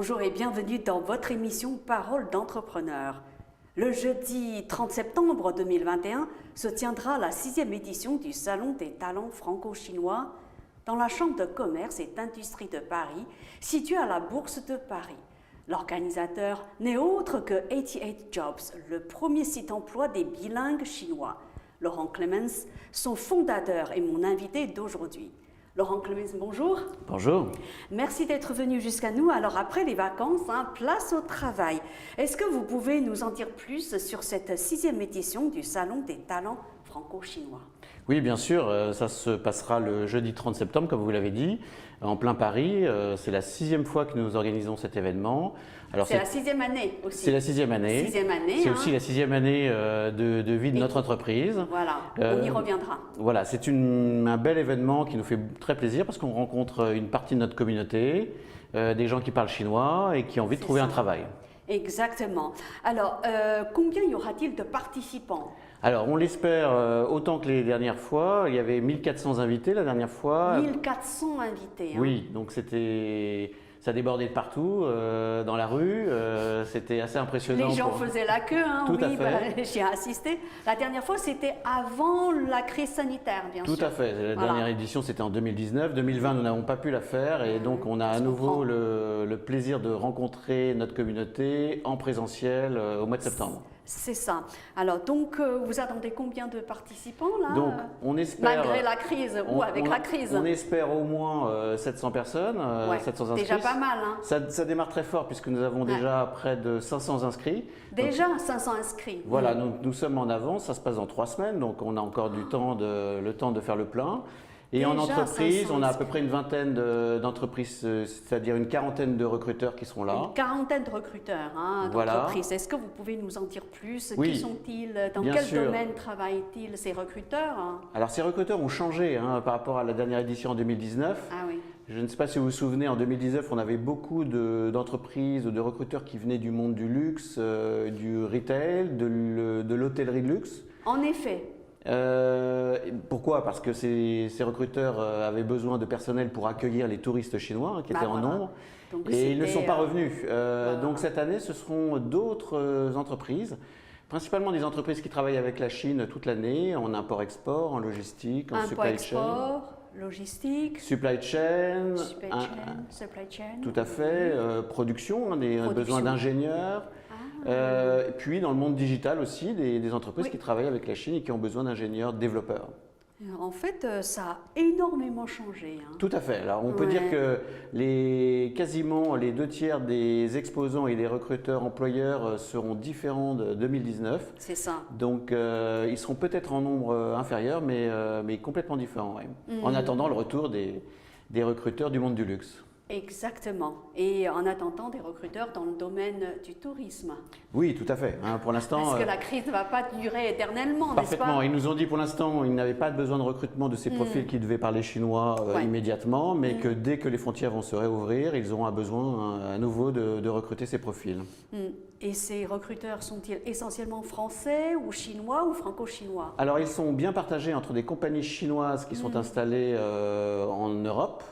Bonjour et bienvenue dans votre émission Parole d'entrepreneur. Le jeudi 30 septembre 2021 se tiendra la 6e édition du Salon des talents franco-chinois dans la Chambre de commerce et d'industrie de Paris, située à la Bourse de Paris. L'organisateur n'est autre que 88 Jobs, le premier site emploi des bilingues chinois. Laurent Clemens, son fondateur, est mon invité d'aujourd'hui. Laurent Clemens, bonjour. Bonjour. Merci d'être venu jusqu'à nous. Alors après les vacances, place au travail. Est-ce que vous pouvez nous en dire plus sur cette 6e édition du Salon des talents franco-chinois? Oui, bien sûr, ça se passera le jeudi 30 septembre, comme vous l'avez dit, en plein Paris. C'est la 6e fois que nous organisons cet événement. C'est la 6e année aussi. C'est la 6e année. C'est aussi la 6e année de vie de notre entreprise. Voilà, on y reviendra. Voilà, c'est un bel événement qui nous fait très plaisir parce qu'on rencontre une partie de notre communauté, des gens qui parlent chinois et qui ont envie de trouver un travail. Exactement. Alors, combien y aura-t-il de participants? Alors, on l'espère autant que les dernières fois. Il y avait 1400 invités la dernière fois. 1400 invités. Oui, donc ça débordait de partout, dans la rue. C'était assez impressionnant. Les gens faisaient la queue, Tout à fait. J'y ai assisté. La dernière fois, c'était avant la crise sanitaire, bien sûr. Tout à fait. La dernière édition, c'était en 2019. 2020, nous n'avons pas pu la faire. Et donc, on a à nouveau le plaisir de rencontrer notre communauté en présentiel au mois de septembre. C'est ça. Alors, donc, vous attendez combien de participants là? Donc, on espère, malgré la crise ou avec la crise? On espère au moins 700 personnes, 700 inscrits. Déjà pas mal. Ça démarre très fort puisque nous avons déjà près de 500 inscrits. Déjà 500 inscrits. Voilà, nous sommes en avance, ça se passe dans 3 semaines, donc on a encore le temps de faire le plein. Et en entreprise, on a à peu près une vingtaine d'entreprises, c'est-à-dire une quarantaine de recruteurs qui seront là. Une quarantaine de recruteurs d'entreprises. Est-ce que vous pouvez nous en dire plus? Qui sont-ils? Dans quel domaine travaillent-ils ces recruteurs? Alors ces recruteurs ont changé par rapport à la dernière édition en 2019. Ah oui. Je ne sais pas si vous vous souvenez, en 2019, on avait beaucoup d'entreprises ou de recruteurs qui venaient du monde du luxe, du retail, de l'hôtellerie de luxe. En effet. Pourquoi? Parce que ces recruteurs avaient besoin de personnel pour accueillir les touristes chinois qui étaient en nombre. Donc, et ils ne sont pas revenus. Donc cette année, ce seront d'autres entreprises, principalement des entreprises qui travaillent avec la Chine toute l'année, en import-export, en logistique, en supply chain. Logistique. Supply chain. Tout à fait. Production, des besoins d'ingénieurs. Et puis dans le monde digital aussi, des entreprises qui travaillent avec la Chine et qui ont besoin d'ingénieurs développeurs. En fait, ça a énormément changé. Tout à fait. Alors on peut dire que quasiment les 2/3 des exposants et des recruteurs employeurs seront différents de 2019. C'est ça. Donc ils seront peut-être en nombre inférieur, mais complètement différents. En attendant le retour des recruteurs du monde du luxe. Exactement. Et en attendant des recruteurs dans le domaine du tourisme. Oui, tout à fait. Pour l'instant. Parce que la crise ne va pas durer éternellement, n'est-ce pas? Parfaitement. Ils nous ont dit pour l'instant ils n'avaient pas besoin de recrutement de ces profils qui devaient parler chinois immédiatement, mais que dès que les frontières vont se réouvrir, ils auront besoin à nouveau de recruter ces profils. Et ces recruteurs sont-ils essentiellement français ou chinois ou franco-chinois? Alors ils sont bien partagés entre des compagnies chinoises qui sont installées en Europe.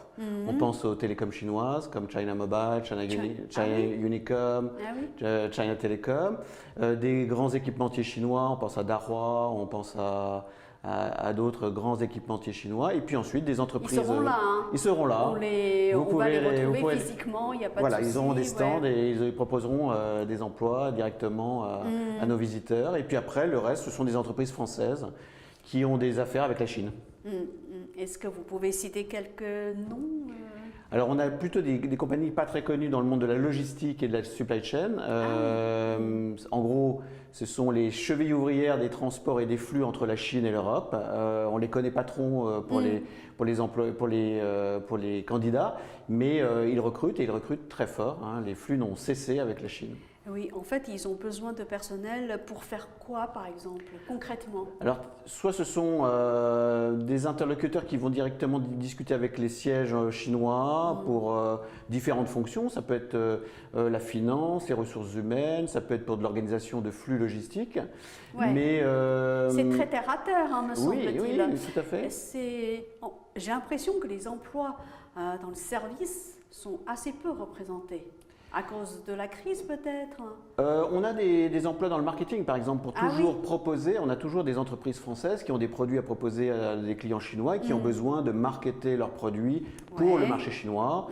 On pense aux télécoms chinoises comme China Mobile, China Unicom, China Telecom, des grands équipementiers chinois, on pense à Dahua, on pense à d'autres grands équipementiers chinois, et puis ensuite des entreprises. Ils seront là. Ils seront là. On va les retrouver physiquement, il n'y a pas de souci. Ils auront des stands et ils proposeront des emplois directement à nos visiteurs. Et puis après, le reste, ce sont des entreprises françaises qui ont des affaires avec la Chine. Est-ce que vous pouvez citer quelques noms? Alors, on a plutôt des compagnies pas très connues dans le monde de la logistique et de la supply chain. En gros, ce sont les chevilles ouvrières des transports et des flux entre la Chine et l'Europe. On ne les connaît pas trop pour les candidats, mais ils recrutent et ils recrutent très fort. Les flux n'ont cessé avec la Chine. Oui, en fait, ils ont besoin de personnel pour faire quoi, par exemple, concrètement? Alors, soit ce sont des interlocuteurs qui vont directement discuter avec les sièges chinois pour différentes fonctions. Ça peut être la finance, les ressources humaines, ça peut être pour de l'organisation de flux logistiques. Mais c'est très terre à terre, me semble-t-il. Oui, tout à fait. J'ai l'impression que les emplois dans le service sont assez peu représentés. À cause de la crise peut-être? On a des emplois dans le marketing, par exemple, pour toujours proposer. On a toujours des entreprises françaises qui ont des produits à proposer à des clients chinois et qui ont besoin de marketer leurs produits pour le marché chinois,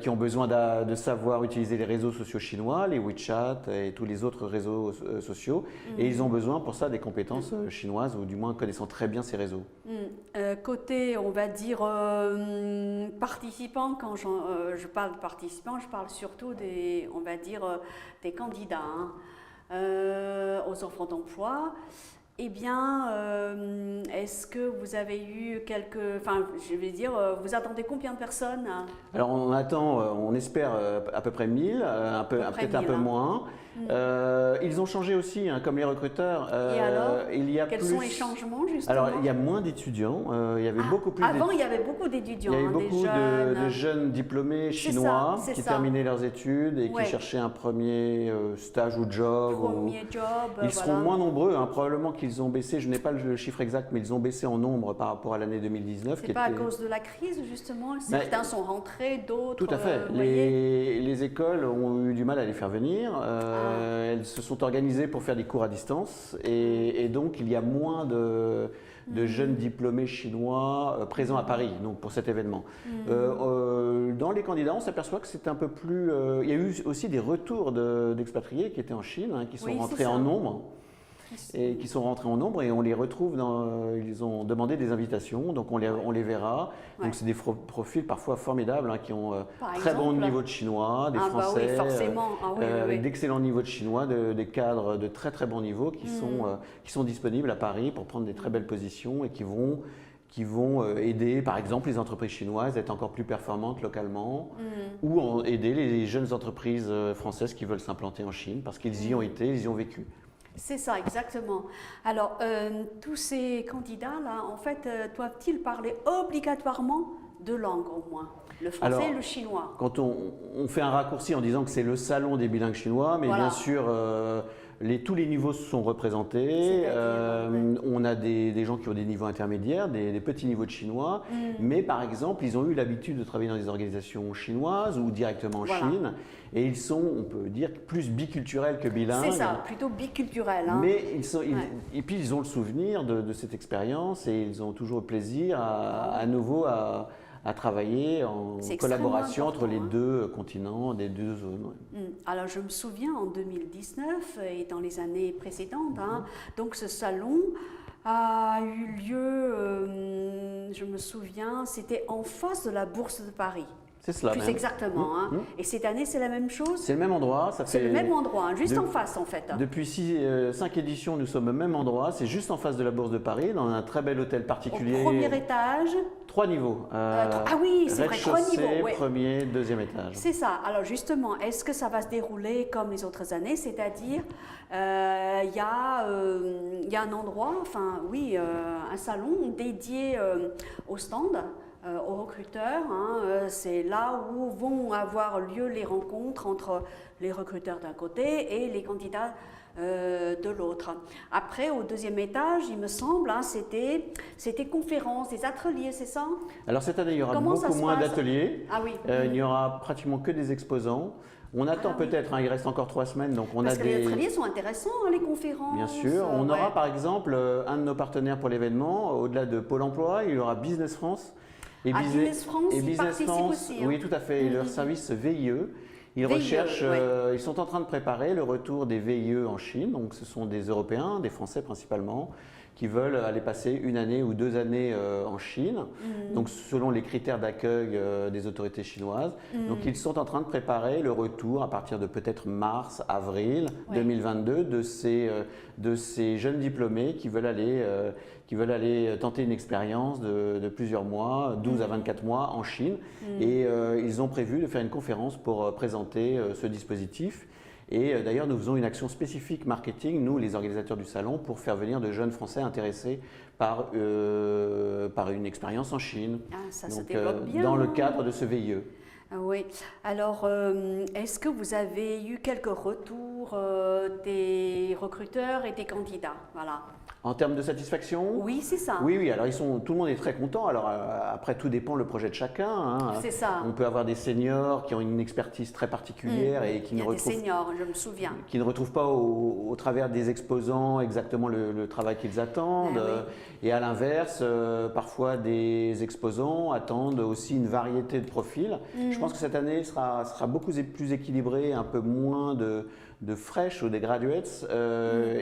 qui ont besoin de savoir utiliser les réseaux sociaux chinois, les WeChat et tous les autres réseaux sociaux. Et ils ont besoin pour ça des compétences chinoises, ou du moins connaissant très bien ces réseaux. Côté, on va dire, participants, quand je parle de participants, je parle surtout des, on va dire, des candidats aux offres d'emploi. Eh bien, est-ce que vous avez eu enfin, je vais dire, vous attendez combien de personnes? Alors on attend, on espère à peu près 1000, peut-être un peu moins. Ils ont changé aussi, comme les recruteurs. Et alors, il y a quels sont les changements justement? Alors il y a moins d'étudiants, il y avait beaucoup plus. Avant il y avait beaucoup d'étudiants, il y avait beaucoup de jeunes diplômés chinois qui terminaient leurs études et qui cherchaient un premier stage ou job. Ils seront moins nombreux, probablement qu'ils ont baissé, je n'ai pas le chiffre exact, mais ils ont baissé en nombre par rapport à l'année 2019. C'est pas à cause de la crise justement? Certains sont rentrés, d'autres. Tout à fait. Les écoles ont eu du mal à les faire venir. Elles se sont organisées pour faire des cours à distance et donc il y a moins de jeunes diplômés chinois présents à Paris donc pour cet événement. Dans les candidats, on s'aperçoit que c'est un peu plus… il y a eu aussi des retours d'expatriés qui étaient en Chine, qui sont rentrés en nombre. Et qui sont rentrés en nombre et on les retrouve ils ont demandé des invitations, donc on les verra. Donc c'est des profils parfois formidables qui ont très bon niveau de chinois, des Français avec d'excellents niveaux de chinois, des cadres de très très bon niveau qui sont disponibles à Paris pour prendre des très belles positions et qui vont aider par exemple les entreprises chinoises à être encore plus performantes localement ou aider les jeunes entreprises françaises qui veulent s'implanter en Chine parce qu'ils y ont été, ils y ont vécu. C'est ça, exactement. Alors, tous ces candidats-là, en fait, doivent-ils parler obligatoirement deux langues au moins, le français et le chinois? Quand on fait un raccourci en disant que c'est le salon des bilingues chinois, mais bien sûr, tous les niveaux sont représentés. On a des gens qui ont des niveaux intermédiaires, des petits niveaux de chinois, mais par exemple, ils ont eu l'habitude de travailler dans des organisations chinoises ou directement en Chine. Et ils sont, on peut dire, plus biculturels que bilingues. C'est ça, plutôt biculturels. Mais et puis ils ont le souvenir de cette expérience et ils ont toujours le plaisir à nouveau à travailler en collaboration entre les deux continents, des deux zones. Alors je me souviens en 2019 et dans les années précédentes, donc ce salon a eu lieu, je me souviens, c'était en face de la Bourse de Paris. C'est cela. Plus exactement. Et cette année, c'est la même chose? C'est le même endroit. C'est le même endroit, juste en face en fait. Depuis 5 éditions, nous sommes au même endroit. C'est juste en face de la Bourse de Paris, dans un très bel hôtel particulier. Au premier étage. 3 niveaux. Ah oui, c'est vrai, 3 niveaux. Premier, deuxième étage. C'est ça. Alors justement, est-ce que ça va se dérouler comme les autres années? C'est-à-dire, il y a un endroit, un salon dédié au stand. Aux recruteurs, c'est là où vont avoir lieu les rencontres entre les recruteurs d'un côté et les candidats de l'autre. Après, au deuxième étage, il me semble, c'était conférences, des ateliers, c'est ça? Alors cette année, il y aura beaucoup moins d'ateliers. Ah oui. Il n'y aura pratiquement que des exposants. On attend peut-être, il reste encore 3 semaines, donc on Parce que les ateliers sont intéressants, les conférences. Bien sûr, on aura par exemple un de nos partenaires pour l'événement, au-delà de Pôle Emploi, il y aura Business France. Et Business France aussi. Oui, tout à fait. Et leur service VIE. Ils recherchent, ils sont en train de préparer le retour des VIE en Chine. Donc, ce sont des Européens, des Français principalement, qui veulent aller passer 1 année ou 2 années en Chine. Donc, selon les critères d'accueil des autorités chinoises. Donc, ils sont en train de préparer le retour à partir de peut-être mars, avril 2022 de ces jeunes diplômés qui veulent aller tenter une expérience de plusieurs mois, 12 à 24 mois en Chine. Et ils ont prévu de faire une conférence pour présenter ce dispositif. Et d'ailleurs, nous faisons une action spécifique marketing, nous, les organisateurs du salon, pour faire venir de jeunes Français intéressés par une expérience en Chine. Ça se développe bien. Dans le cadre de ce VIE. Oui. Alors, est-ce que vous avez eu quelques retours pour des recruteurs et des candidats. Voilà. En termes de satisfaction? Oui, c'est ça. Oui, oui, alors tout le monde est très content. Alors après, tout dépend le projet de chacun, hein. C'est ça. On peut avoir des seniors qui ont une expertise très particulière et qui Il y a des seniors, je me souviens. qui ne retrouvent pas au travers des exposants exactement le travail qu'ils attendent. Oui. Et à l'inverse, parfois des exposants attendent aussi une variété de profils. Je pense que cette année sera beaucoup plus équilibrée, un peu moins de fresh ou des graduates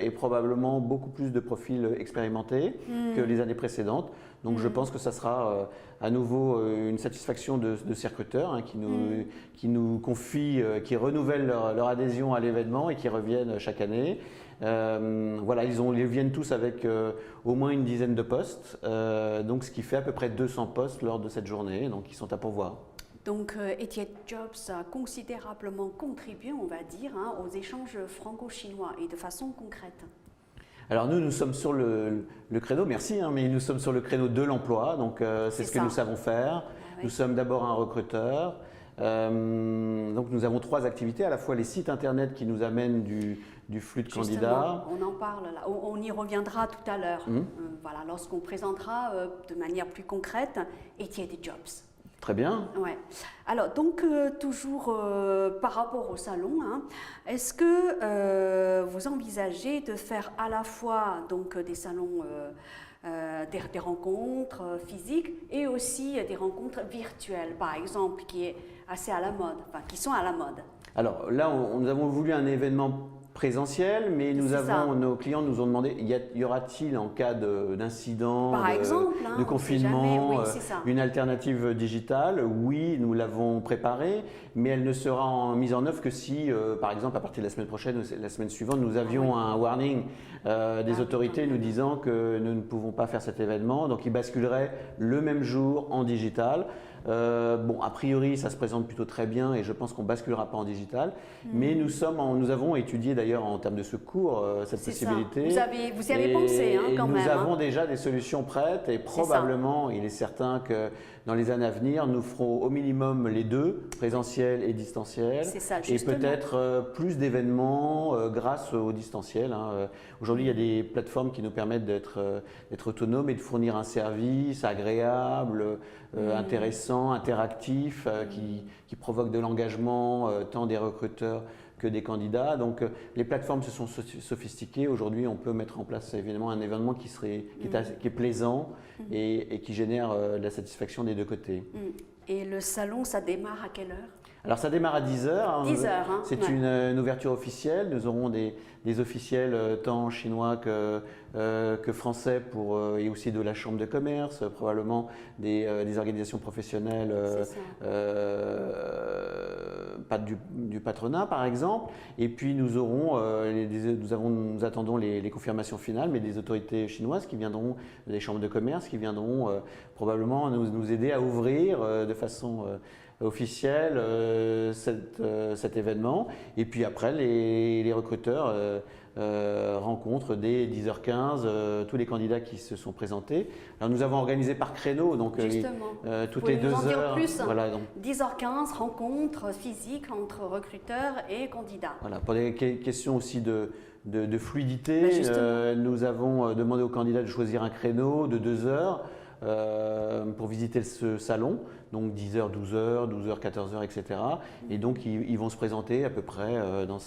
et probablement beaucoup plus de profils expérimentés que les années précédentes. Donc je pense que ça sera à nouveau une satisfaction de ces recruteurs, hein, qui nous confient, qui renouvellent leur adhésion à l'événement et qui reviennent chaque année. Voilà, ils viennent tous avec au moins une dizaine de postes, donc ce qui fait à peu près 200 postes lors de cette journée, donc ils sont à pourvoir. Donc, Etiette Jobs a considérablement contribué, on va dire, hein, aux échanges franco-chinois et de façon concrète. Alors nous sommes sur le créneau, merci, hein, mais nous sommes sur le créneau de l'emploi, donc c'est ce que nous savons faire. Oui. Nous sommes d'abord un recruteur, donc nous avons 3 activités, à la fois les sites internet qui nous amènent du flux de candidats. On en parle là, on y reviendra tout à l'heure, voilà, lorsqu'on présentera de manière plus concrète Etiette Jobs. Très bien. Ouais. Alors, donc, toujours par rapport au salon, hein, est-ce que vous envisagez de faire à la fois donc, des salons, des rencontres physiques et aussi des rencontres virtuelles, par exemple, qui est assez à la mode, enfin, qui sont à la mode? Alors là, nous avons voulu un événement présentiel, mais nos clients nous ont demandé, y aura-t-il en cas d'incident, de confinement, une alternative digitale? Oui, nous l'avons préparée, mais elle ne sera mise en œuvre que si, par exemple, à partir de la semaine prochaine ou la semaine suivante, nous avions un warning des autorités nous disant que nous ne pouvons pas faire cet événement, donc il basculerait le même jour en digital. Bon, a priori, ça se présente plutôt très bien et je pense qu'on ne basculera pas en digital. Mais nous avons étudié d'ailleurs en termes de secours cette possibilité. Vous y avez pensé hein, quand même. Nous avons déjà des solutions prêtes et probablement, il est certain que dans les années à venir, nous ferons au minimum les deux, présentiel et distanciel. Et peut-être plus d'événements grâce au distanciel, hein. Aujourd'hui, il y a des plateformes qui nous permettent d'être autonomes et de fournir un service agréable, intéressant, interactif, qui provoque de l'engagement tant des recruteurs que des candidats. Donc les plateformes se sont sophistiquées. Aujourd'hui, on peut mettre en place évidemment un événement qui est plaisant et qui génère de la satisfaction des deux côtés. Et le salon, ça démarre à quelle heure? Alors ça démarre à 10h. 10h. Hein, c'est une ouverture officielle. Nous aurons des officiels tant chinois que français et aussi de la chambre de commerce, probablement des organisations professionnelles, pas du patronat par exemple. Et puis nous attendons les confirmations finales, mais des autorités chinoises qui viendront, des chambres de commerce qui viendront probablement nous aider à ouvrir de façon officielle cet événement. Et puis après, les recruteurs rencontrent dès 10h15 tous les candidats qui se sont présentés. Alors nous avons organisé par créneau, donc toutes les 2 heures. Voilà, donc. 10h15, rencontre physique entre recruteurs et candidats. Voilà, pour des questions aussi de fluidité, nous avons demandé aux candidats de choisir un créneau de 2 heures. Pour visiter ce salon, donc 10h, 12h, 12h, 14h, etc. Et donc ils vont se présenter à peu près dans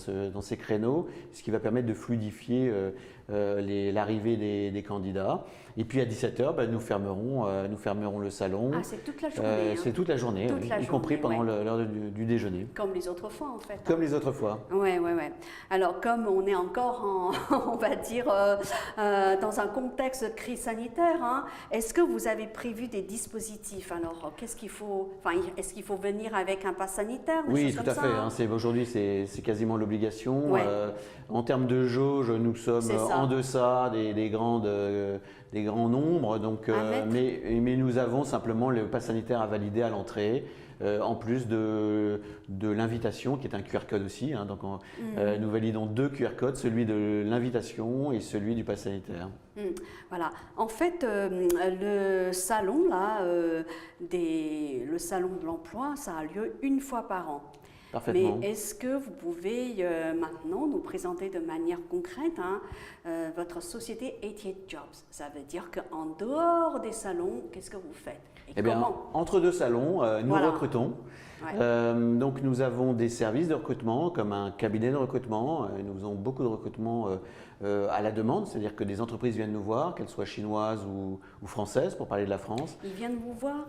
ces créneaux, ce qui va permettre de fluidifier l'arrivée des candidats. Et puis à 17h, nous fermerons le salon. Ah, c'est toute la journée. C'est toute la journée, y compris pendant l'heure du déjeuner. Comme les autres fois en fait. Comme les autres fois. Oui. Alors comme on est encore on va dire, dans un contexte de crise sanitaire, hein, est-ce que vous avez prévu des dispositifs? Alors est-ce qu'il faut venir avec un pass sanitaire? Oui, tout à fait. Hein, aujourd'hui, c'est quasiment l'obligation. Ouais. En termes de jauge, nous sommes en deçà des grands nombres, donc, mais nous avons simplement le pass sanitaire à valider à l'entrée, en plus de l'invitation qui est un QR code aussi. Hein, donc nous validons 2 QR codes, celui de l'invitation et celui du pass sanitaire. Voilà. En fait, le salon là, le salon de l'emploi, ça a lieu une fois par an. Parfaitement. Mais est-ce que vous pouvez maintenant nous présenter de manière concrète votre société 88 Jobs? Ça veut dire qu'en dehors des salons, qu'est-ce que vous faites? Et Eh bien, comment? entre deux salons, nous Voilà. recrutons. Ouais. Donc nous avons des services de recrutement comme un cabinet de recrutement. Nous faisons beaucoup de recrutement à la demande, c'est-à-dire que des entreprises viennent nous voir, qu'elles soient chinoises ou françaises, pour parler de la France. Ils viennent vous voir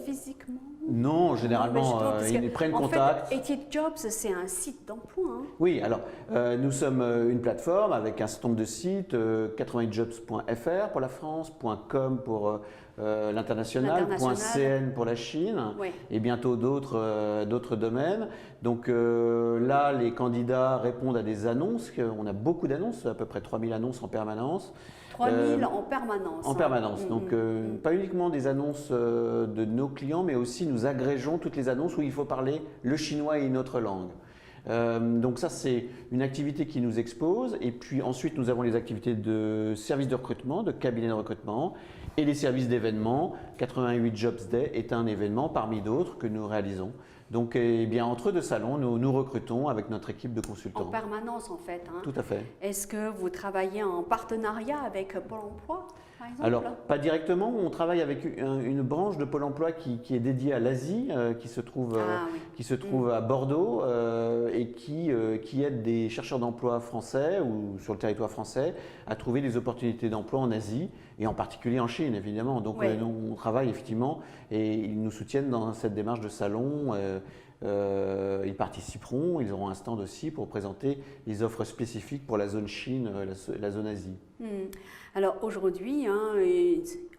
physiquement? Non, généralement, ils prennent contact. En fait, 88 Jobs, c'est un site d'emploi. Hein. Oui, alors nous sommes une plateforme avec un certain nombre de sites, 88jobs.fr pour la France, .com pour l'international, .cn pour la Chine, Ouais. et bientôt d'autres domaines. Donc là, les candidats répondent à des annonces. On a beaucoup d'annonces, à peu près 3000 annonces en permanence. 3000 en permanence. En permanence. Donc, pas uniquement des annonces de nos clients, mais aussi nous agrégeons toutes les annonces où il faut parler le chinois et une autre langue. Donc ça, c'est une activité qui nous expose. Et puis ensuite, nous avons les activités de services de recrutement, de cabinets de recrutement et les services d'événements. 88 Jobs Day est un événement parmi d'autres que nous réalisons. Donc, eh bien, entre deux salons, nous recrutons avec notre équipe de consultants. En permanence, en fait. Hein. Tout à fait. Est-ce que vous travaillez en partenariat avec Pôle emploi, par exemple? Alors, pas directement. On travaille avec une branche de Pôle emploi qui est dédiée à l'Asie, qui se trouve, à Bordeaux et qui aide des chercheurs d'emploi français ou sur le territoire français à trouver des opportunités d'emploi en Asie et en particulier en Chine, évidemment. Donc, nous, on travaille effectivement et ils nous soutiennent dans cette démarche de salon. Ils participeront, ils auront un stand aussi pour présenter les offres spécifiques pour la zone Chine, la zone Asie. Alors aujourd'hui,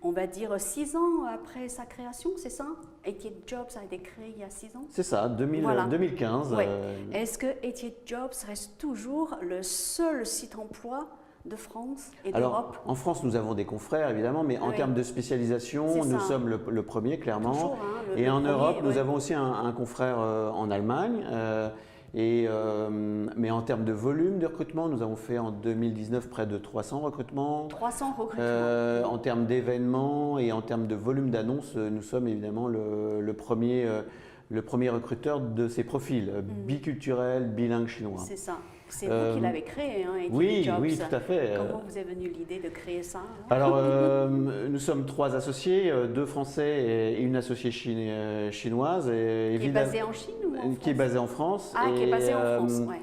on va dire 6 ans après sa création, c'est ça? 88 Jobs a été créé il y a 6 ans? C'est ça, 2015. Ouais. Est-ce que 88 Jobs reste toujours le seul site emploi de France et d'Europe? Alors, en France, nous avons des confrères, évidemment, mais en termes de spécialisation, nous sommes le premier, clairement. Toujours, et en Europe, nous avons aussi un confrère en Allemagne. Mais en termes de volume de recrutement, nous avons fait en 2019 près de 300 recrutements. 300 recrutements. En termes d'événements et en termes de volume d'annonces, nous sommes évidemment le premier recruteur de ces profils, biculturels, bilingues chinois. C'est ça. C'est vous qui l'avez créé, hein, 88 Oui, Jobs. oui, tout à fait. Comment vous est venue l'idée de créer ça? Alors, nous sommes 3 associés, 2 Français et une associée chinoise. Qui est basée en Chine ou en France? Qui est basée en France. Ah, qui est basée en France, ouais.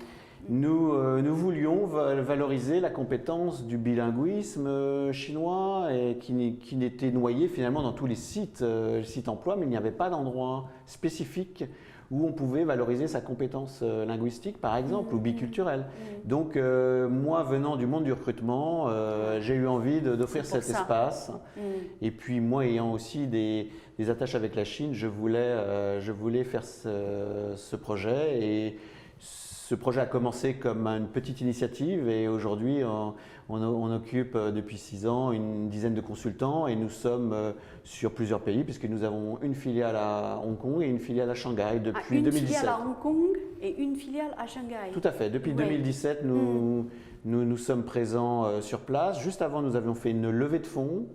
Nous voulions valoriser la compétence du bilinguisme chinois et qui n'était noyé finalement dans tous les sites emploi, mais il n'y avait pas d'endroit spécifique où on pouvait valoriser sa compétence linguistique, par exemple, ou biculturelle. Donc, moi, venant du monde du recrutement, j'ai eu envie d'offrir cet espace. Et puis, moi, ayant aussi des attaches avec la Chine, je voulais faire ce projet. Et ce projet a commencé comme une petite initiative et aujourd'hui, on occupe depuis 6 ans une dizaine de consultants et nous sommes sur plusieurs pays puisque nous avons une filiale à Hong Kong et une filiale à Shanghai depuis 2017. Une filiale à Hong Kong et une filiale à Shanghai. Tout à fait. Depuis 2017, nous sommes présents sur place. Juste avant, nous avions fait une levée de fonds.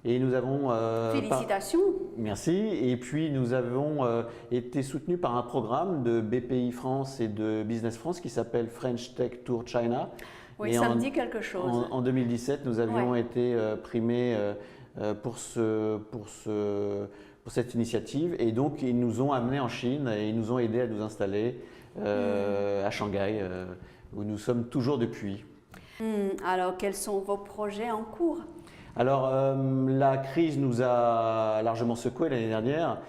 Et nous avons… Félicitations. Merci. Et puis nous avons été soutenus par un programme de BPI France et de Business France qui s'appelle French Tech Tour China. Oui, et ça me dit quelque chose. En 2017, nous avions été primés pour cette initiative. Et donc, ils nous ont amenés en Chine et ils nous ont aidés à nous installer à Shanghai, où nous sommes toujours depuis. Alors, quels sont vos projets en cours ? Alors, la crise nous a largement secoués l'année dernière,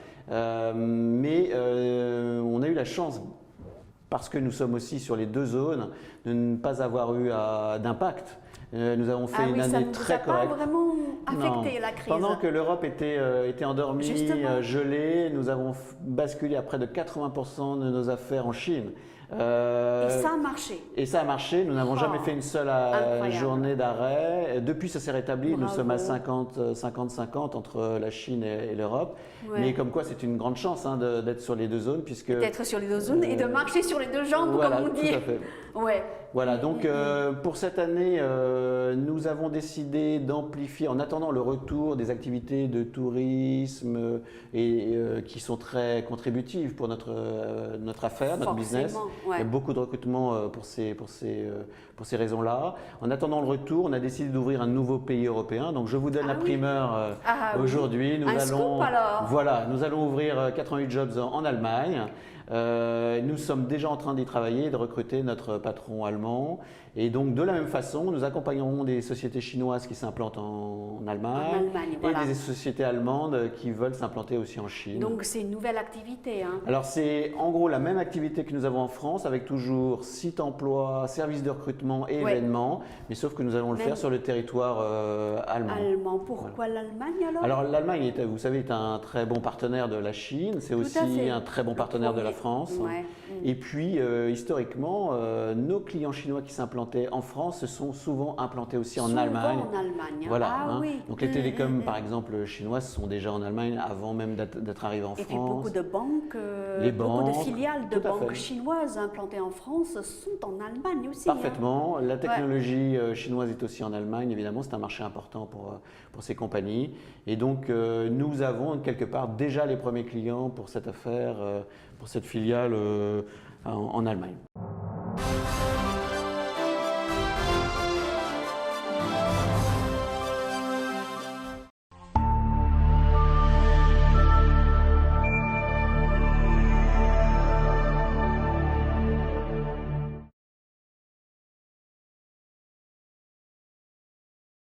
mais on a eu la chance, parce que nous sommes aussi sur les 2 zones, de ne pas avoir eu d'impact. Nous avons fait une année très correcte. Ça ne vous a pas vraiment affecté, la crise? Pendant que l'Europe était endormie, gelée, nous avons basculé à près de 80% de nos affaires en Chine. Et ça a marché. Et ça a marché. Nous n'avons jamais fait une seule journée d'arrêt. Depuis, ça s'est rétabli. Bravo. Nous sommes à 50-50 entre la Chine et l'Europe. Ouais. Mais comme quoi, c'est une grande chance d'être sur les 2 zones. D'être sur les 2 zones et de marcher sur les 2 jambes, voilà, comme on dit. Tout à fait. Ouais. Voilà, donc pour cette année, nous avons décidé d'amplifier, en attendant le retour des activités de tourisme qui sont très contributives pour notre affaire, notre business. Ouais. Il y a beaucoup de recrutement pour ces raisons-là. En attendant le retour, on a décidé d'ouvrir un nouveau pays européen. Donc je vous donne la primeur aujourd'hui. Oui. Scoop alors. Voilà, nous allons ouvrir 88 jobs en Allemagne. Nous sommes déjà en train d'y travailler, de recruter notre patron allemand. Et donc, de la même façon, nous accompagnerons des sociétés chinoises qui s'implantent en Allemagne, voilà. et des sociétés allemandes qui veulent s'implanter aussi en Chine. Donc, c'est une nouvelle activité. Hein. Alors, c'est en gros la même activité que nous avons en France, avec toujours site emploi, service de recrutement et événements, mais sauf que nous allons le faire sur le territoire allemand. Pourquoi l'Allemagne alors? Alors, l'Allemagne, vous savez, est un très bon partenaire de la Chine. C'est aussi un très bon partenaire de la France. Ouais. Et puis, historiquement, nos clients chinois qui s'implantaient en France se sont souvent implantés aussi en Allemagne. En Allemagne. Voilà. Oui. Donc, les télécoms, par exemple, chinoises sont déjà en Allemagne avant même d'être arrivés en France. Et puis, beaucoup de banques, beaucoup de filiales de banques chinoises implantées en France sont en Allemagne aussi. Parfaitement. La technologie chinoise est aussi en Allemagne, évidemment. C'est un marché important pour ces compagnies. Et donc, nous avons quelque part déjà les premiers clients pour cette affaire, pour cette filiale en Allemagne.